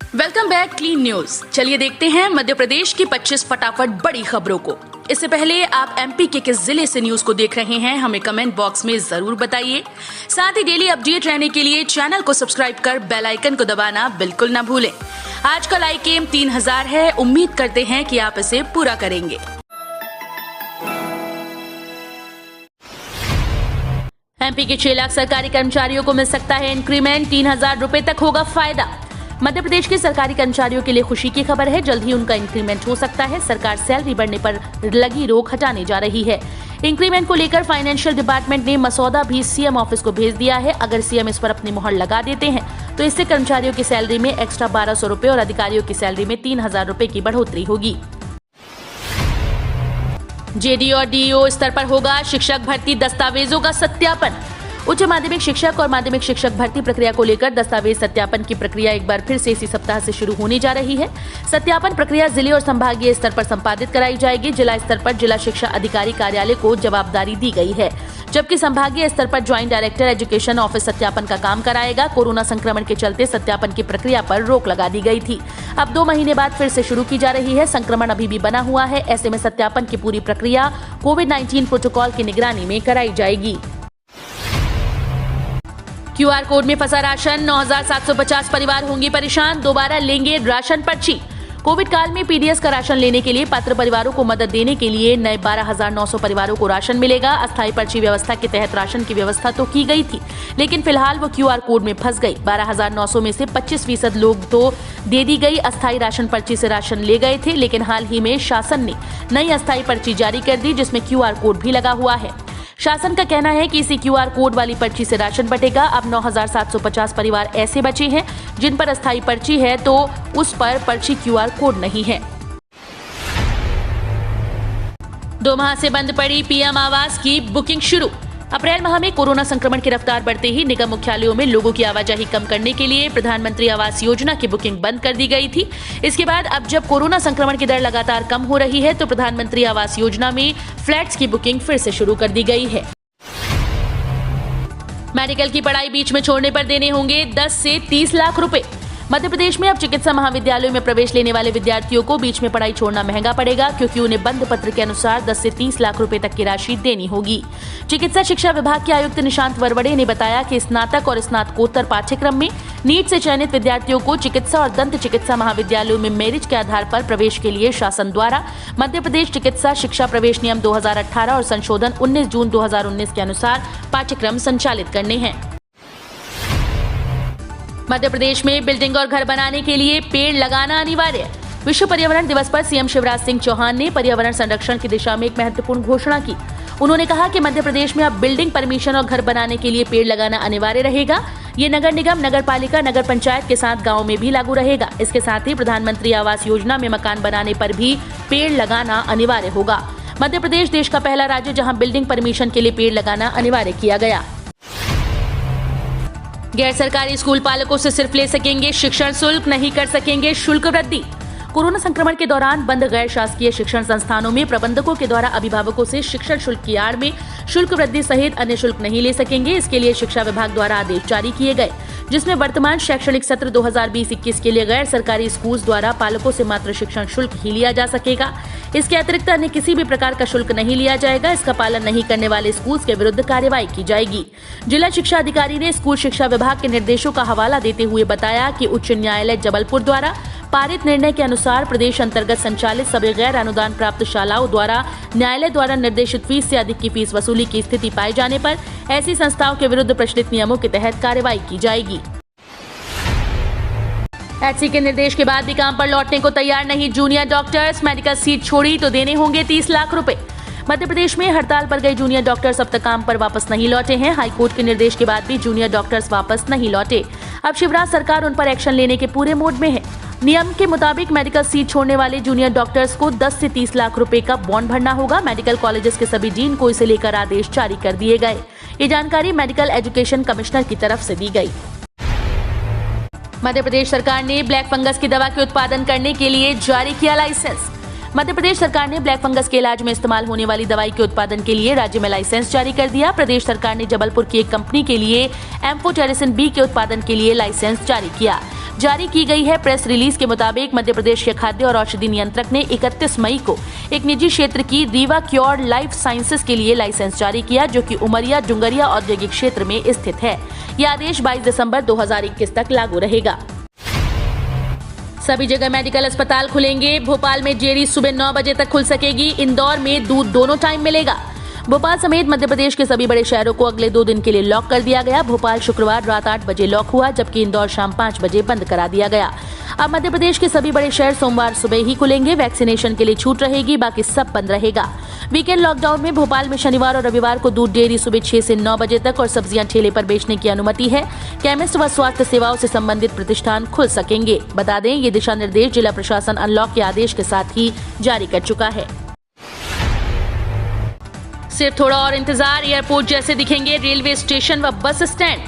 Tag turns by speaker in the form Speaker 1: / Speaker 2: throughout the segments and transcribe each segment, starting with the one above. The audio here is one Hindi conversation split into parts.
Speaker 1: Welcome back clean news. चलिए देखते हैं मध्य प्रदेश की 25 फटाफट बड़ी खबरों को। इससे पहले आप एमपी के किस जिले से न्यूज को देख रहे हैं हमें कमेंट बॉक्स में जरूर बताइए। साथ ही डेली अपडेट रहने के लिए चैनल को सब्सक्राइब कर बेल आइकन को दबाना बिल्कुल न भूलें। आज का लाइक एम 3000 है, उम्मीद करते हैं कि आप इसे पूरा करेंगे। एमपी के 6 लाख सरकारी कर्मचारियों को मिल सकता है इंक्रीमेंट, 3000 रुपए तक होगा फायदा। मध्य प्रदेश के सरकारी कर्मचारियों के लिए खुशी की खबर है, जल्द ही उनका इंक्रीमेंट हो सकता है। सरकार सैलरी बढ़ने पर लगी रोक हटाने जा रही है। इंक्रीमेंट को लेकर फाइनेंशियल डिपार्टमेंट ने मसौदा भी सीएम ऑफिस को भेज दिया है। अगर सीएम इस पर अपनी मुहर लगा देते हैं तो इससे कर्मचारियों की सैलरी में एक्स्ट्रा 1200 रुपए और अधिकारियों की सैलरी में 3000 रुपए की बढ़ोतरी होगी। जेडी और डीईओ स्तर पर होगा शिक्षक भर्ती दस्तावेजों का सत्यापन। उच्च माध्यमिक शिक्षक और माध्यमिक शिक्षक भर्ती प्रक्रिया को लेकर दस्तावेज सत्यापन की प्रक्रिया एक बार फिर से इसी सप्ताह से शुरू होने जा रही है। सत्यापन प्रक्रिया जिले और संभागीय स्तर पर संपादित कराई जाएगी। जिला स्तर पर जिला शिक्षा अधिकारी कार्यालय को जवाबदारी दी गई है, जबकि संभागीय स्तर पर ज्वाइंट डायरेक्टर एजुकेशन ऑफिस सत्यापन का काम कराएगा। कोरोना संक्रमण के चलते सत्यापन की प्रक्रिया पर रोक लगा दी गई थी, अब 2 महीने बाद फिर से शुरू की जा रही है। संक्रमण अभी भी बना हुआ है, ऐसे में सत्यापन की पूरी प्रक्रिया कोविड-19 प्रोटोकॉल की निगरानी में कराई जाएगी। क्यूआर कोड में फंसा राशन, 9750 परिवार होंगे परेशान, दोबारा लेंगे राशन पर्ची। कोविड काल में पीडीएस का राशन लेने के लिए पात्र परिवारों को मदद देने के लिए नए 12,900 परिवारों को राशन मिलेगा। अस्थायी पर्ची व्यवस्था के तहत राशन की व्यवस्था तो की गई थी, लेकिन फिलहाल वो क्यूआर कोड में फंस गई। 12,900 में से 25% लोग तो दे दी गई अस्थायी राशन पर्ची से राशन ले गए थे, लेकिन हाल ही में शासन ने नई अस्थायी पर्ची जारी कर दी जिसमें क्यूआर कोड भी लगा हुआ है। शासन का कहना है कि इसी क्यूआर कोड वाली पर्ची से राशन बटेगा। अब 9,750 परिवार ऐसे बचे हैं जिन पर अस्थायी पर्ची है तो उस पर पर्ची क्यूआर कोड नहीं है। 2 माह से बंद पड़ी पीएम आवास की बुकिंग शुरू। अप्रैल माह में कोरोना संक्रमण की रफ्तार बढ़ते ही निगम मुख्यालयों में लोगों की आवाजाही कम करने के लिए प्रधानमंत्री आवास योजना की बुकिंग बंद कर दी गई थी। इसके बाद अब जब कोरोना संक्रमण की दर लगातार कम हो रही है तो प्रधानमंत्री आवास योजना में फ्लैट्स की बुकिंग फिर से शुरू कर दी गई है। मेडिकल की पढ़ाई बीच में छोड़ने पर देने होंगे 10 से 30 लाख रुपए। मध्य प्रदेश में अब चिकित्सा महाविद्यालयों में प्रवेश लेने वाले विद्यार्थियों को बीच में पढ़ाई छोड़ना महंगा पड़ेगा, क्योंकि उन्हें बंद पत्र के अनुसार 10 से 30 लाख रुपए तक की राशि देनी होगी। चिकित्सा शिक्षा विभाग के आयुक्त निशांत वरवड़े ने बताया कि स्नातक और स्नातकोत्तर पाठ्यक्रम में नीट से चयनित विद्यार्थियों को चिकित्सा और दंत चिकित्सा महाविद्यालयों में मेरिट के आधार पर प्रवेश के लिए शासन द्वारा मध्य प्रदेश चिकित्सा शिक्षा प्रवेश नियम 2018 और संशोधन 19 जून 2019 के अनुसार पाठ्यक्रम संचालित करने हैं। मध्य प्रदेश में बिल्डिंग और घर बनाने के लिए पेड़ लगाना अनिवार्य। विश्व पर्यावरण दिवस पर सीएम शिवराज सिंह चौहान ने पर्यावरण संरक्षण की दिशा में एक महत्वपूर्ण घोषणा की। उन्होंने कहा कि मध्य प्रदेश में अब बिल्डिंग परमिशन और घर बनाने के लिए पेड़ लगाना अनिवार्य रहेगा। ये नगर निगम, नगर पालिका, नगर पंचायत के साथ गाँव में भी लागू रहेगा। इसके साथ ही प्रधानमंत्री आवास योजना में मकान बनाने पर भी पेड़ लगाना अनिवार्य होगा। मध्य प्रदेश देश का पहला राज्य जहाँ बिल्डिंग परमिशन के लिए पेड़ लगाना अनिवार्य किया गया। गैर सरकारी स्कूल पालकों से सिर्फ ले सकेंगे शिक्षण शुल्क, नहीं कर सकेंगे शुल्क वृद्धि। कोरोना संक्रमण के दौरान बंद गैर शासकीय शिक्षण संस्थानों में प्रबंधकों के द्वारा अभिभावकों से शिक्षण शुल्क की आड़ में शुल्क वृद्धि सहित अन्य शुल्क नहीं ले सकेंगे। इसके लिए शिक्षा विभाग द्वारा आदेश जारी किए गए, जिसमें वर्तमान शैक्षणिक सत्र 2020-21 के लिए गैर सरकारी स्कूल द्वारा पालकों से मात्र शिक्षण शुल्क ही लिया जा सकेगा। इसके अतिरिक्त अन्य किसी भी प्रकार का शुल्क नहीं लिया जाएगा। इसका पालन नहीं करने वाले स्कूल के विरुद्ध कार्रवाई की जाएगी। जिला शिक्षा अधिकारी ने स्कूल शिक्षा विभाग के निर्देशों का हवाला देते हुए बताया कि उच्च न्यायालय जबलपुर द्वारा पारित निर्णय के अनुसार प्रदेश अंतर्गत संचालित सभी गैर अनुदान प्राप्त शालाओं द्वारा न्यायालय द्वारा निर्देशित फीस से अधिक की फीस वसूली की स्थिति पाए जाने पर ऐसी संस्थाओं के विरुद्ध प्रचलित नियमों के तहत कार्रवाई की जाएगी। एचसी के निर्देश के बाद भी काम पर लौटने को तैयार नहीं जूनियर डॉक्टर्स। मेडिकल सीट छोड़ी तो देने होंगे 30 लाख रुपए। मध्य प्रदेश में हड़ताल पर गए जूनियर डॉक्टर्स अब तक काम पर वापस नहीं लौटे हैं। हाईकोर्ट के निर्देश के बाद भी जूनियर डॉक्टर्स वापस नहीं लौटे। अब शिवराज सरकार उन पर एक्शन लेने के पूरे मूड में है। नियम के मुताबिक मेडिकल सीट छोड़ने वाले जूनियर डॉक्टर्स को 10 से 30 लाख रुपए का बॉन्ड भरना होगा। मेडिकल कॉलेजेस के सभी डीन को इसे लेकर आदेश जारी कर दिए गए। ये जानकारी मेडिकल एजुकेशन कमिश्नर की तरफ से दी गई। मध्य प्रदेश सरकार ने ब्लैक फंगस की दवा के उत्पादन करने के लिए जारी किया लाइसेंस। मध्य प्रदेश सरकार ने ब्लैक फंगस के इलाज में इस्तेमाल होने वाली दवाई के उत्पादन के लिए राज्य में लाइसेंस जारी कर दिया। प्रदेश सरकार ने जबलपुर की एक कंपनी के लिए एम्फोटेरिसिन बी के उत्पादन के लिए लाइसेंस जारी किया। जारी की गई है प्रेस रिलीज के मुताबिक मध्य प्रदेश के खाद्य और औषधि नियंत्रक ने 31 मई को एक निजी क्षेत्र की रीवा क्योर लाइफ साइंसेज के लिए लाइसेंस जारी किया, जो कि उमरिया डुंगरिया औद्योगिक क्षेत्र में स्थित है। यह आदेश 22 दिसंबर 2021 तक लागू रहेगा। सभी जगह मेडिकल अस्पताल खुलेंगे। भोपाल में जेरी सुबह 9 बजे तक खुल सकेगी। इंदौर में दूध दोनों टाइम मिलेगा। भोपाल समेत मध्य प्रदेश के सभी बड़े शहरों को अगले 2 दिन के लिए लॉक कर दिया गया। भोपाल शुक्रवार रात 8 बजे लॉक हुआ, जबकि इंदौर शाम 5 बजे बंद करा दिया गया। अब मध्य प्रदेश के सभी बड़े शहर सोमवार सुबह ही खुलेंगे। वैक्सीनेशन के लिए छूट रहेगी, बाकी सब बंद रहेगा। वीकेंड लॉकडाउन में भोपाल में शनिवार और रविवार को दूध डेयरी सुबह 6 से 9 बजे तक और सब्जियां ठेले पर बेचने की अनुमति है। केमिस्ट व स्वास्थ्य सेवाओं से संबंधित प्रतिष्ठान खुल सकेंगे। बता दें, ये दिशा निर्देश जिला प्रशासन अनलॉक के आदेश के साथ ही जारी कर चुका है। सिर्फ थोड़ा और इंतजार, एयरपोर्ट जैसे दिखेंगे रेलवे स्टेशन व बस स्टैंड।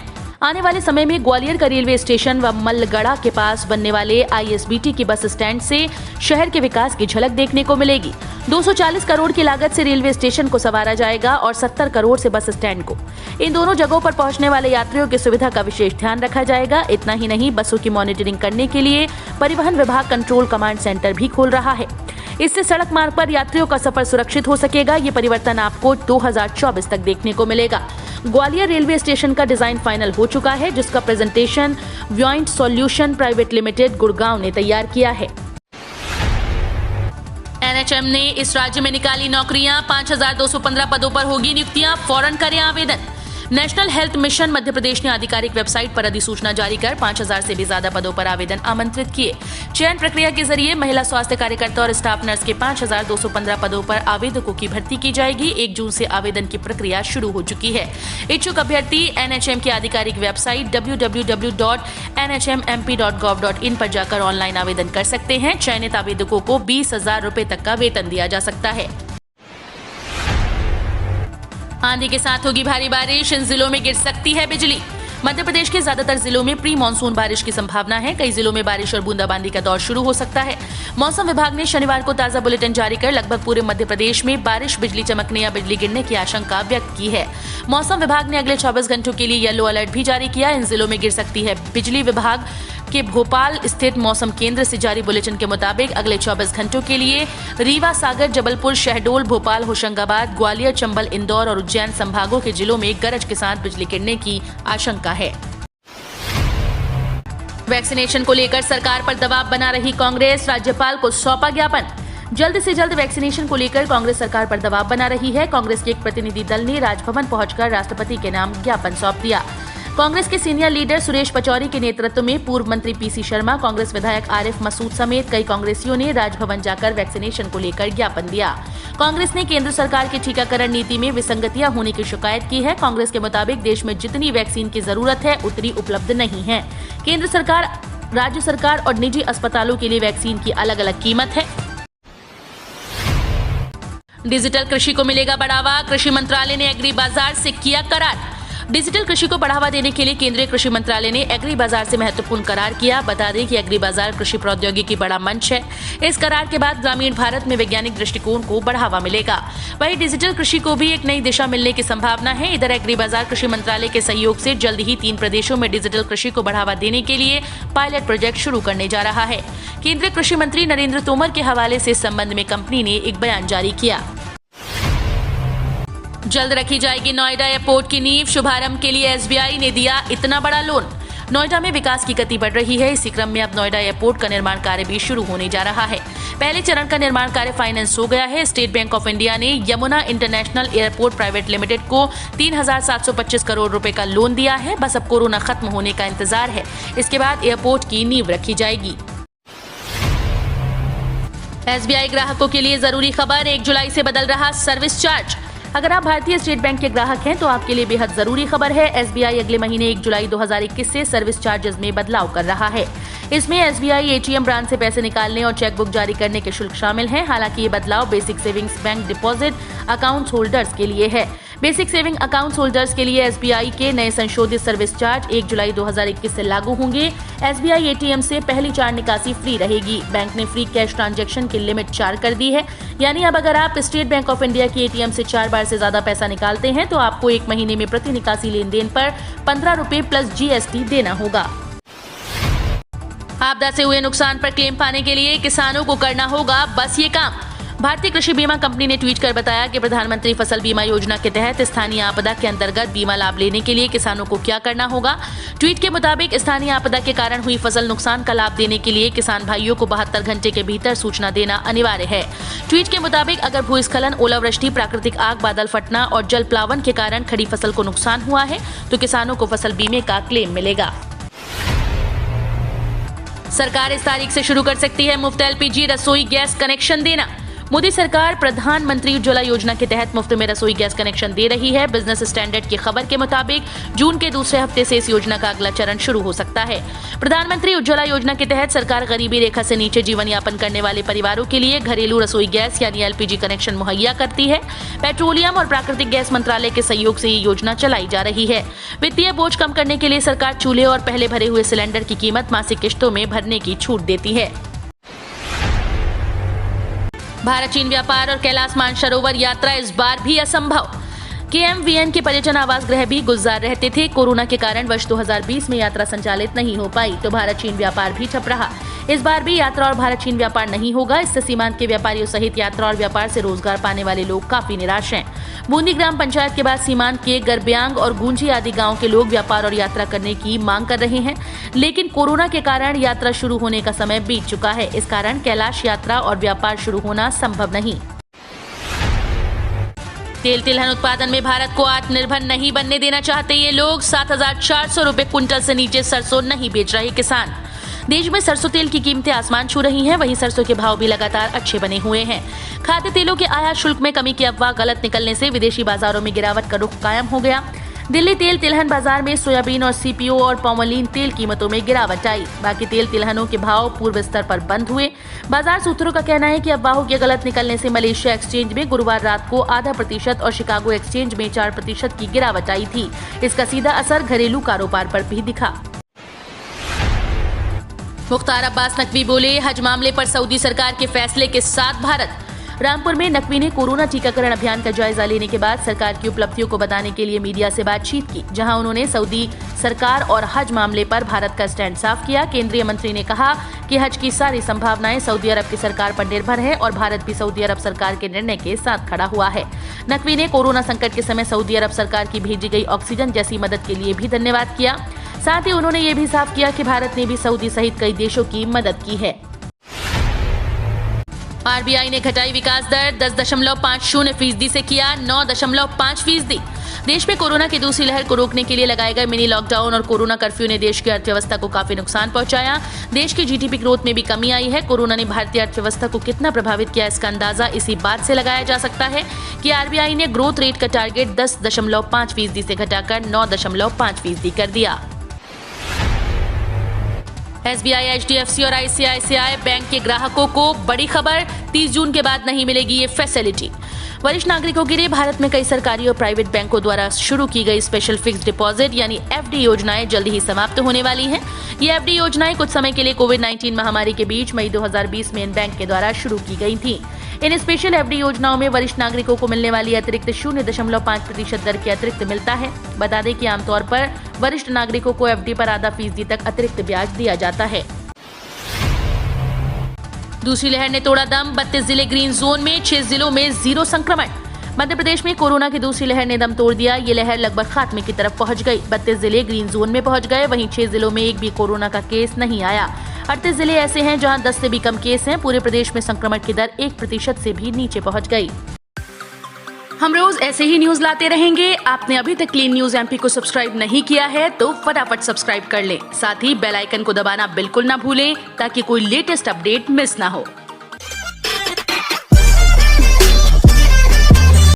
Speaker 1: आने वाले समय में ग्वालियर का रेलवे स्टेशन व मल्लगढ़ा के पास बनने वाले आईएसबीटी की बस स्टैंड से शहर के विकास की झलक देखने को मिलेगी। 240 करोड़ की लागत से रेलवे स्टेशन को संवारा जाएगा और 70 करोड़ से बस स्टैंड को। इन दोनों जगहों पर पहुंचने वाले यात्रियों की सुविधा का विशेष ध्यान रखा जाएगा। इतना ही नहीं, बसों की मॉनिटरिंग करने के लिए परिवहन विभाग कंट्रोल कमांड सेंटर भी खोल रहा है। इससे सड़क मार्ग पर यात्रियों का सफर सुरक्षित हो सकेगा। ये परिवर्तन आपको 2024 तक देखने को मिलेगा। ग्वालियर रेलवे स्टेशन का डिजाइन फाइनल हो चुका है, जिसका प्रेजेंटेशन व्योइंट सॉल्यूशन प्राइवेट लिमिटेड गुड़गांव ने तैयार किया है। एनएचएम ने इस राज्य में निकाली नौकरियां। 5215 पदों पर होगी नियुक्तियां। फौरन करें आवेदन। National health mission Madhya Pradesh ने आधिकारिक वेबसाइट पर अधिसूचना जारी कर 5000 से भी ज्यादा पदों पर आवेदन आमंत्रित किए। चयन प्रक्रिया के जरिए महिला स्वास्थ्य कार्यकर्ता और स्टाफ नर्स के 5215 पदों पर आवेदकों की भर्ती की जाएगी। 1 जून से आवेदन की प्रक्रिया शुरू हो चुकी है। इच्छुक अभ्यर्थी एनएचएम की आधिकारिक वेबसाइट www.nhmmp.gov.in पर जाकर ऑनलाइन आवेदन कर सकते हैं। चयनित आवेदकों को 20,000 रुपए तक का वेतन दिया जा सकता है। आंधी के साथ होगी भारी बारिश। इन जिलों में गिर सकती है बिजली। मध्य प्रदेश के ज्यादातर जिलों में प्री मानसून बारिश की संभावना है। कई जिलों में बारिश और बूंदाबांदी का दौर शुरू हो सकता है। मौसम विभाग ने शनिवार को ताजा बुलेटिन जारी कर लगभग पूरे मध्य प्रदेश में बारिश, बिजली चमकने या बिजली गिरने की आशंका व्यक्त की है। मौसम विभाग ने अगले 24 घंटों के लिए येलो अलर्ट भी जारी किया। इन जिलों में गिर सकती है बिजली। विभाग के भोपाल स्थित मौसम केंद्र से जारी बुलेटिन के मुताबिक अगले 24 घंटों के लिए रीवा, सागर, जबलपुर, शहडोल, भोपाल, होशंगाबाद, ग्वालियर, चंबल, इंदौर और उज्जैन संभागों के जिलों में गरज के साथ बिजली गिरने की आशंका है। वैक्सीनेशन को लेकर सरकार पर दबाव बना रही कांग्रेस। राज्यपाल को सौंपा ज्ञापन। जल्द से जल्द वैक्सीनेशन को लेकर कांग्रेस सरकार पर दबाव बना रही है। कांग्रेस के एक प्रतिनिधि दल ने राजभवन पहुंचकर राष्ट्रपति के नाम ज्ञापन सौंप दिया। कांग्रेस के सीनियर लीडर सुरेश पचौरी के नेतृत्व में पूर्व मंत्री पीसी शर्मा, कांग्रेस विधायक आरिफ मसूद समेत कई कांग्रेसियों ने राजभवन जाकर वैक्सीनेशन को लेकर ज्ञापन दिया। कांग्रेस ने केंद्र सरकार की टीकाकरण नीति में विसंगतियां होने की शिकायत की है। कांग्रेस के मुताबिक देश में जितनी वैक्सीन की जरूरत है उतनी उपलब्ध नहीं है। केंद्र सरकार, राज्य सरकार और निजी अस्पतालों के लिए वैक्सीन की अलग अलग कीमत है। डिजिटल कृषि को मिलेगा बढ़ावा। कृषि मंत्रालय ने एग्री बाजार से किया करार। डिजिटल कृषि को बढ़ावा देने के लिए केंद्रीय कृषि मंत्रालय ने एग्री बाजार से महत्वपूर्ण करार किया। बता दें कि एग्री बाजार कृषि प्रौद्योगिकी बड़ा मंच है। इस करार के बाद ग्रामीण भारत में वैज्ञानिक दृष्टिकोण को बढ़ावा मिलेगा। वहीं डिजिटल कृषि को भी एक नई दिशा मिलने की संभावना है। इधर एग्री बाजार कृषि मंत्रालय के सहयोग से जल्द ही 3 प्रदेशों में डिजिटल कृषि को बढ़ावा देने के लिए पायलट प्रोजेक्ट शुरू करने जा रहा है। केंद्रीय कृषि मंत्री नरेंद्र तोमर के हवाले से इस संबंध में कंपनी ने एक बयान जारी किया। जल्द रखी जाएगी नोएडा एयरपोर्ट की नींव। शुभारंभ के लिए एसबीआई ने दिया इतना बड़ा लोन। नोएडा में विकास की गति बढ़ रही है। इसी क्रम में अब नोएडा एयरपोर्ट का निर्माण कार्य भी शुरू होने जा रहा है। पहले चरण का निर्माण कार्य फाइनेंस हो गया है। स्टेट बैंक ऑफ इंडिया ने Yamuna international airport private limited को 3,725 करोड़ रुपए का लोन दिया है। बस अब कोरोना खत्म होने का इंतजार है। इसके बाद एयरपोर्ट की नींव रखी जाएगी। एसबीआई ग्राहकों के लिए जरूरी खबर। 1 जुलाई से बदल रहा सर्विस चार्ज। अगर आप भारतीय स्टेट बैंक के ग्राहक हैं तो आपके लिए बेहद जरूरी खबर है। एसबीआई अगले महीने 1 जुलाई 2021 से सर्विस चार्जेस में बदलाव कर रहा है। इसमें एसबीआई एटीएम ब्रांच से पैसे निकालने और चेकबुक जारी करने के शुल्क शामिल हैं। हालांकि ये बदलाव basic savings bank deposit account holders के लिए है। बेसिक सेविंग अकाउंट होल्डर्स के लिए एसबीआई के नए संशोधित सर्विस चार्ज 1 जुलाई 2021 से लागू होंगे। एसबीआई एटीएम से पहली 4 निकासी फ्री रहेगी। बैंक ने फ्री कैश ट्रांजैक्शन की लिमिट 4 कर दी है, यानी अब अगर आप स्टेट बैंक ऑफ इंडिया के एटीएम से 4 बार से ज्यादा पैसा निकालते हैं तो आपको 1 महीने में प्रति निकासी लेन देन पर 15 रुपए प्लस जीएसटी देना होगा। आपदा से हुए नुकसान पर क्लेम पाने के लिए किसानों को करना होगा बस ये काम। भारतीय कृषि बीमा कंपनी ने ट्वीट कर बताया कि प्रधानमंत्री फसल बीमा योजना के तहत स्थानीय आपदा के अंतर्गत बीमा लाभ लेने के लिए किसानों को क्या करना होगा। ट्वीट के मुताबिक स्थानीय आपदा के कारण हुई फसल नुकसान का लाभ देने के लिए किसान भाइयों को 72 घंटे के भीतर सूचना देना अनिवार्य है। ट्वीट के मुताबिक अगर भूस्खलन, ओलावृष्टि, प्राकृतिक आग, बादल फटना और जल प्लावन के कारण खड़ी फसल को नुकसान हुआ है तो किसानों को फसल बीमे का क्लेम मिलेगा। सरकार इस तारीख से शुरू कर सकती है मुफ्त एलपीजी रसोई गैस कनेक्शन देना। मोदी सरकार प्रधानमंत्री उज्ज्वला योजना के तहत मुफ्त में रसोई गैस कनेक्शन दे रही है। बिजनेस स्टैंडर्ड की खबर के मुताबिक जून के दूसरे हफ्ते से इस योजना का अगला चरण शुरू हो सकता है। प्रधानमंत्री उज्ज्वला योजना के तहत सरकार गरीबी रेखा से नीचे जीवन यापन करने वाले परिवारों के लिए घरेलू रसोई गैस यानी एलपीजी कनेक्शन मुहैया करती है। पेट्रोलियम और प्राकृतिक गैस मंत्रालय के सहयोग से ये योजना चलाई जा रही है। वित्तीय बोझ कम करने के लिए सरकार चूल्हे और पहले भरे हुए सिलेंडर की कीमत मासिक किश्तों में भरने की छूट देती है। भारत चीन व्यापार और कैलाश मानसरोवर यात्रा इस बार भी असंभव। KMVN के पर्यटन आवास गृह भी गुलजार रहते थे। कोरोना के कारण वर्ष 2020 में यात्रा संचालित नहीं हो पाई तो भारत चीन व्यापार भी ठप रहा। इस बार भी यात्रा और भारत चीन व्यापार नहीं होगा। इससे सीमांत के व्यापारियों सहित यात्रा और व्यापार से रोजगार पाने वाले लोग काफी निराश हैं। बूंदी ग्राम पंचायत के बाद सीमांत के गरब्यांग और गूंजी आदि गांव के लोग व्यापार और यात्रा करने की मांग कर रहे हैं, लेकिन कोरोना के कारण यात्रा शुरू होने का समय बीत चुका है। इस कारण कैलाश यात्रा और व्यापार शुरू होना संभव नहीं। तेल तिलहन उत्पादन में भारत को आत्मनिर्भर नहीं बनने देना चाहते ये लोग। 7,400 रुपए क्विंटल से नीचे सरसों नहीं बेच रहे किसान। देश में सरसों तेल की कीमतें आसमान छू रही हैं, वहीं सरसों के भाव भी लगातार अच्छे बने हुए हैं। खाद्य तेलों के आयात शुल्क में कमी की अफवाह गलत निकलने से विदेशी बाजारों में गिरावट का रुख कायम हो गया। दिल्ली तेल तिलहन बाजार में सोयाबीन और सीपीओ और पॉमोलिन तेल कीमतों में गिरावट आई। बाकी तेल तिलहनों के भाव पूर्व स्तर पर बंद हुए। बाजार सूत्रों का कहना है कि अफवाहों के गलत निकलने से मलेशिया एक्सचेंज में गुरुवार रात को 0.5% और शिकागो एक्सचेंज में 4% की गिरावट आई थी। इसका सीधा असर घरेलू कारोबार पर भी दिखा। मुख्तार अब्बास नकवी बोले, हज मामले पर सऊदी सरकार के फैसले के साथ भारत। रामपुर में नकवी ने कोरोना टीकाकरण अभियान का जायजा लेने के बाद सरकार की उपलब्धियों को बताने के लिए मीडिया से बातचीत की, जहां उन्होंने सऊदी सरकार और हज मामले पर भारत का स्टैंड साफ किया। केंद्रीय मंत्री ने कहा कि हज की सारी संभावनाएं सऊदी अरब की सरकार पर निर्भर है और भारत भी सऊदी अरब सरकार के निर्णय के साथ खड़ा हुआ है। नकवी ने कोरोना संकट के समय सऊदी अरब सरकार की भेजी गई ऑक्सीजन जैसी मदद के लिए भी धन्यवाद किया। साथ ही उन्होंने ये भी साफ किया कि भारत ने भी सऊदी सहित कई देशों की मदद की है। आरबीआई ने घटाई विकास दर 10.50% से किया 9.5%। देश में कोरोना की दूसरी लहर को रोकने के लिए लगाए गए मिनी लॉकडाउन और कोरोना कर्फ्यू ने देश की अर्थव्यवस्था को काफी नुकसान पहुंचाया। देश की जीडीपी ग्रोथ में भी कमी आई है। कोरोना ने भारतीय अर्थव्यवस्था को कितना प्रभावित किया, इसका अंदाजा इसी बात से लगाया जा सकता है कि आरबीआई ने ग्रोथ रेट का टारगेट 10.5% से घटाकर 9.5% कर दिया। एसबीआई, एचडीएफसी और आईसीआईसीआई बैंक के ग्राहकों को बड़ी खबर, 30 जून के बाद नहीं मिलेगी ये फैसिलिटी। वरिष्ठ नागरिकों के लिए भारत में कई सरकारी और प्राइवेट बैंकों द्वारा शुरू की गई स्पेशल फिक्स्ड डिपॉजिट यानी एफडी योजनाएं जल्द ही समाप्त होने वाली हैं। ये एफडी योजनाएं कुछ समय के लिए कोविड-19 महामारी के बीच मई 2020 में इन बैंक के द्वारा शुरू की गई थी। इन स्पेशल एफडी योजनाओं में वरिष्ठ नागरिकों को मिलने वाली अतिरिक्त 0.5% दर के अतिरिक्त मिलता है। बता दें कि आमतौर पर वरिष्ठ नागरिकों को एफडी पर 0.5% तक अतिरिक्त ब्याज दिया जाता है। दूसरी लहर ने तोड़ा दम, 32 जिले ग्रीन जोन में, 6 जिलों में 0 संक्रमण। मध्य प्रदेश में कोरोना की दूसरी लहर ने दम तोड़ दिया। ये लहर लगभग खात्मे की तरफ पहुंच गई। 32 जिले ग्रीन जोन में पहुंच गए, वहीं 6 जिलों में एक भी कोरोना का केस नहीं आया। 38 जिले ऐसे हैं जहां 10 से भी कम केस हैं। पूरे प्रदेश में संक्रमण की दर 1% से भी नीचे पहुंच गई। हम रोज ऐसे ही न्यूज लाते रहेंगे। आपने अभी तक क्लीन न्यूज एमपी को सब्सक्राइब नहीं किया है तो फटाफट सब्सक्राइब कर लें। साथ ही बेल आइकन को दबाना बिल्कुल ना भूलें ताकि कोई लेटेस्ट अपडेट मिस ना हो।